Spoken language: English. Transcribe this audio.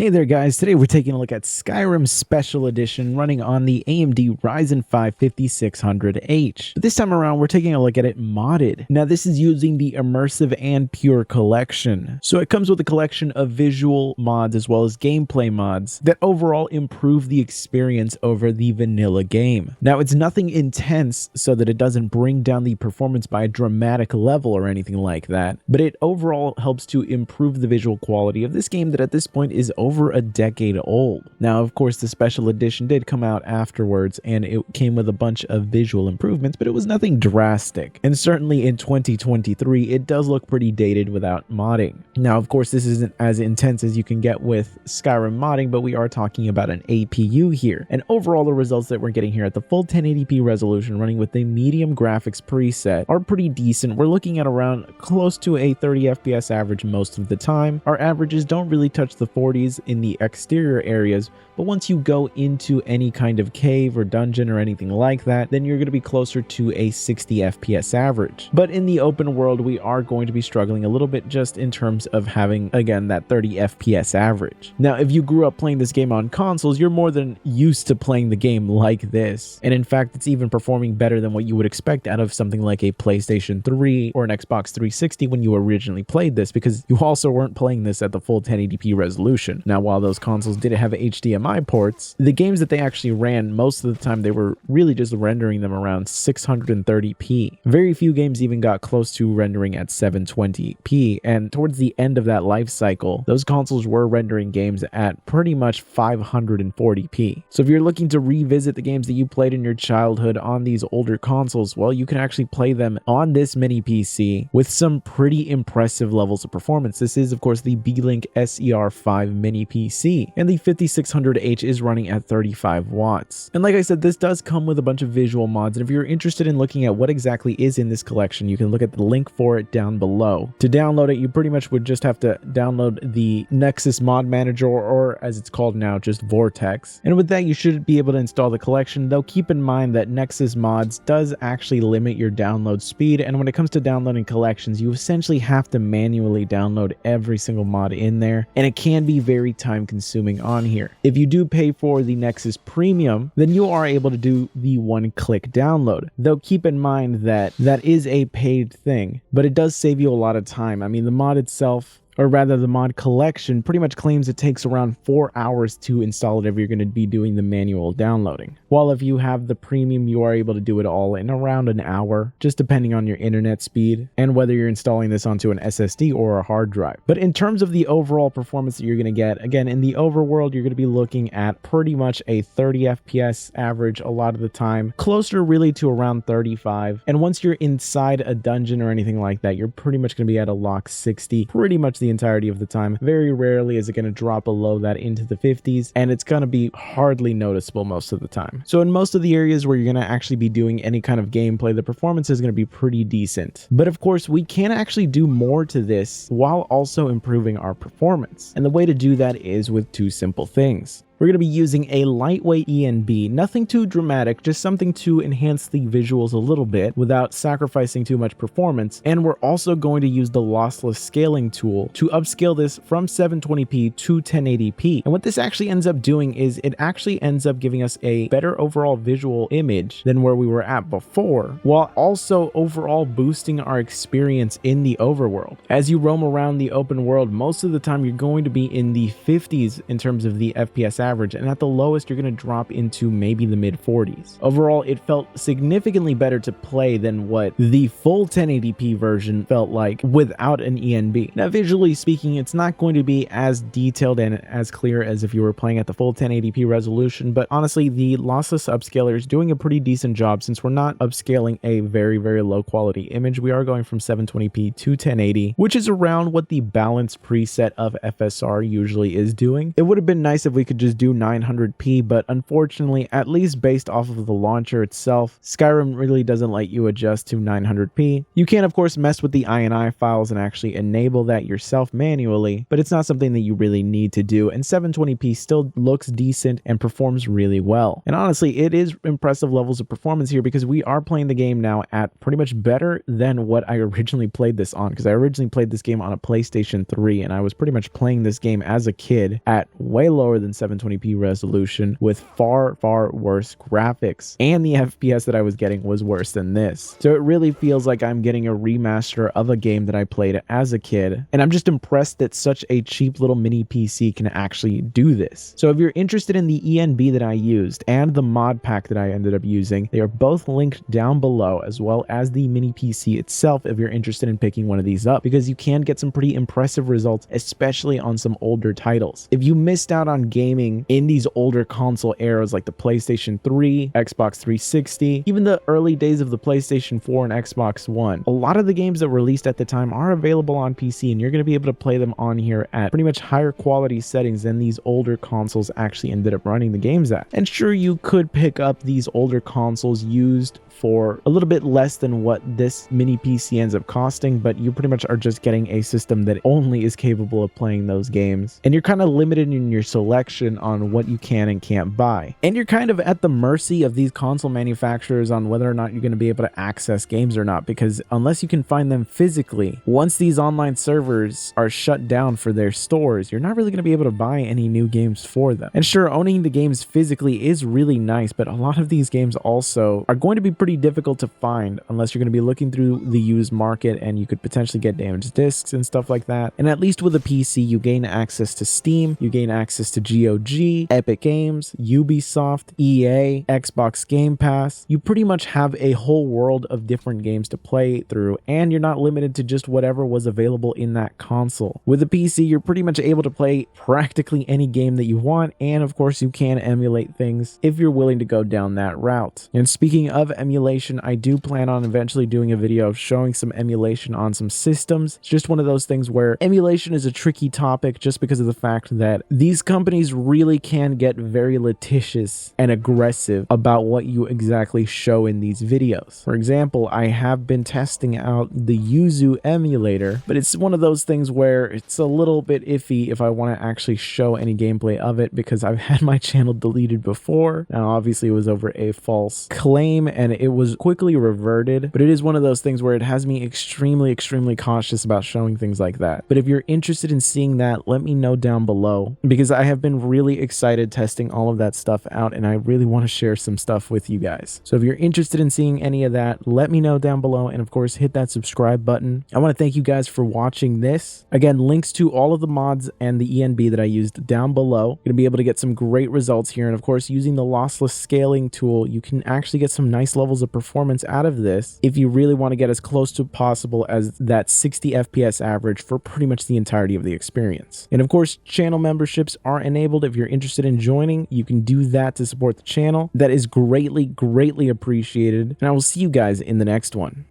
Hey there guys, today we're taking a look at Skyrim Special Edition running on the AMD Ryzen 5 5600H. But this time around we're taking a look at it modded. Now this is using the Immersive and Pure collection. So it comes with a collection of visual mods as well as gameplay mods that overall improve the experience over the vanilla game. Now it's nothing intense so that it doesn't bring down the performance by a dramatic level or anything like that, but it overall helps to improve the visual quality of this game that at this point is over a decade old. Now, of course, the special edition did come out afterwards and it came with a bunch of visual improvements, but it was nothing drastic. And certainly in 2023, it does look pretty dated without modding. Now, of course, this isn't as intense as you can get with Skyrim modding, but we are talking about an APU here. And overall, the results that we're getting here at the full 1080p resolution running with the medium graphics preset are pretty decent. We're looking at around close to a 30 FPS average most of the time. Our averages don't really touch the 40s in the exterior areas, but once you go into any kind of cave or dungeon or anything like that, then you're going to be closer to a 60 FPS average. But in the open world, we are going to be struggling a little bit just in terms of having, again, that 30 FPS average. Now, if you grew up playing this game on consoles, you're more than used to playing the game like this. And in fact, it's even performing better than what you would expect out of something like a PlayStation 3 or an Xbox 360 when you originally played this, because you also weren't playing this at the full 1080p resolution. Now, while those consoles did have HDMI ports, the games that they actually ran, most of the time they were really just rendering them around 630p. Very few games even got close to rendering at 720p, and towards the end of that life cycle, those consoles were rendering games at pretty much 540p. So if you're looking to revisit the games that you played in your childhood on these older consoles, well, you can actually play them on this mini PC with some pretty impressive levels of performance. This is, of course, the Beelink SER5 mini PC, and the 5600H is running at 35 watts. And like I said, this does come with a bunch of visual mods, and if you're interested in looking at what exactly is in this collection, you can look at the link for it down below. To download it, you pretty much would just have to download the Nexus mod manager, or as it's called now, just Vortex. And with that, you should be able to install the collection, though keep in mind that Nexus mods does actually limit your download speed, and when it comes to downloading collections, you essentially have to manually download every single mod in there, and it can be very time consuming on here. If you do pay for the Nexus Premium, then you are able to do the one-click download, though keep in mind that that is a paid thing, but it does save you a lot of time. I mean, the mod itself, or rather the mod collection, pretty much claims it takes around 4 hours to install it if you're going to be doing the manual downloading. While if you have the premium, you are able to do it all in around an hour, just depending on your internet speed and whether you're installing this onto an SSD or a hard drive. But in terms of the overall performance that you're going to get, again, in the overworld, you're going to be looking at pretty much a 30 FPS average a lot of the time, closer really to around 35. And once you're inside a dungeon or anything like that, you're pretty much going to be at a lock 60 pretty much the entirety of the time. Very rarely is it going to drop below that into the 50s, and it's going to be hardly noticeable most of the time. So in most of the areas where you're going to actually be doing any kind of gameplay, the performance is going to be pretty decent. But of course, we can actually do more to this while also improving our performance. And the way to do that is with two simple things. We're going to be using a lightweight ENB, nothing too dramatic, just something to enhance the visuals a little bit without sacrificing too much performance. And we're also going to use the lossless scaling tool to upscale this from 720p to 1080p. And what this actually ends up doing is it actually ends up giving us a better overall visual image than where we were at before, while also overall boosting our experience in the overworld. As you roam around the open world, most of the time you're going to be in the 50s in terms of the FPS average, and at the lowest you're going to drop into maybe the mid 40s. Overall, it felt significantly better to play than what the full 1080p version felt like without an ENB. Now, visually speaking, it's not going to be as detailed and as clear as if you were playing at the full 1080p resolution, but honestly, the lossless upscaler is doing a pretty decent job since we're not upscaling a very, very low quality image. We are going from 720p to 1080, which is around what the balance preset of FSR usually is doing. It would have been nice if we could just do 900p, but unfortunately, at least based off of the launcher itself, Skyrim really doesn't let you adjust to 900p. You can of course mess with the INI files and actually enable that yourself manually, but it's not something that you really need to do, and 720p still looks decent and performs really well. And honestly, it is impressive levels of performance here because we are playing the game now at pretty much better than what I originally played this on, because I originally played this game on a PlayStation 3 and I was pretty much playing this game as a kid at way lower than 720p resolution with far worse graphics, and the FPS that I was getting was worse than this. So it really feels like I'm getting a remaster of a game that I played as a kid, and I'm just impressed that such a cheap little mini PC can actually do this. So if you're interested in the ENB that I used and the mod pack that I ended up using, they are both linked down below, as well as the mini PC itself if you're interested in picking one of these up, because you can get some pretty impressive results, especially on some older titles. If you missed out on gaming in these older console eras like the PlayStation 3, Xbox 360, even the early days of the PlayStation 4 and Xbox One, a lot of the games that were released at the time are available on PC, and you're going to be able to play them on here at pretty much higher quality settings than these older consoles actually ended up running the games at. And sure, you could pick up these older consoles used for a little bit less than what this mini PC ends up costing, but you pretty much are just getting a system that only is capable of playing those games, and you're kind of limited in your selection on what you can and can't buy, and you're kind of at the mercy of these console manufacturers on whether or not you're going to be able to access games or not, because unless you can find them physically, once these online servers are shut down for their stores, you're not really going to be able to buy any new games for them. And sure, owning the games physically is really nice, but a lot of these games also are going to be pretty difficult to find unless you're going to be looking through the used market, and you could potentially get damaged discs and stuff like that. And at least with a PC, you gain access to Steam, you gain access to GOG, Epic Games, Ubisoft, EA, Xbox Game Pass. You pretty much have a whole world of different games to play through, and you're not limited to just whatever was available in that console. With a PC, you're pretty much able to play practically any game that you want, and of course you can emulate things if you're willing to go down that route. And speaking of emulation, I do plan on eventually doing a video of showing some emulation on some systems. It's just one of those things where emulation is a tricky topic just because of the fact that these companies really can get very litigious and aggressive about what you exactly show in these videos. For example, I have been testing out the Yuzu emulator, but it's one of those things where it's a little bit iffy if I want to actually show any gameplay of it, because I've had my channel deleted before. Now obviously it was over a false claim and it was quickly reverted, but it is one of those things where it has me extremely cautious about showing things like that. But if you're interested in seeing that, let me know down below, because I have been really excited testing all of that stuff out, and I really want to share some stuff with you guys. So if you're interested in seeing any of that, let me know down below, and of course hit that subscribe button. I want to thank you guys for watching this. Again, links to all of the mods and the ENB that I used down below. You're going to be able to get some great results here, and of course using the lossless scaling tool, you can actually get some nice levels of performance out of this if you really want to get as close to possible as that 60 FPS average for pretty much the entirety of the experience. And of course, channel memberships are enabled. If you're interested in joining, you can do that to support the channel. That is greatly appreciated, and I will see you guys in the next one.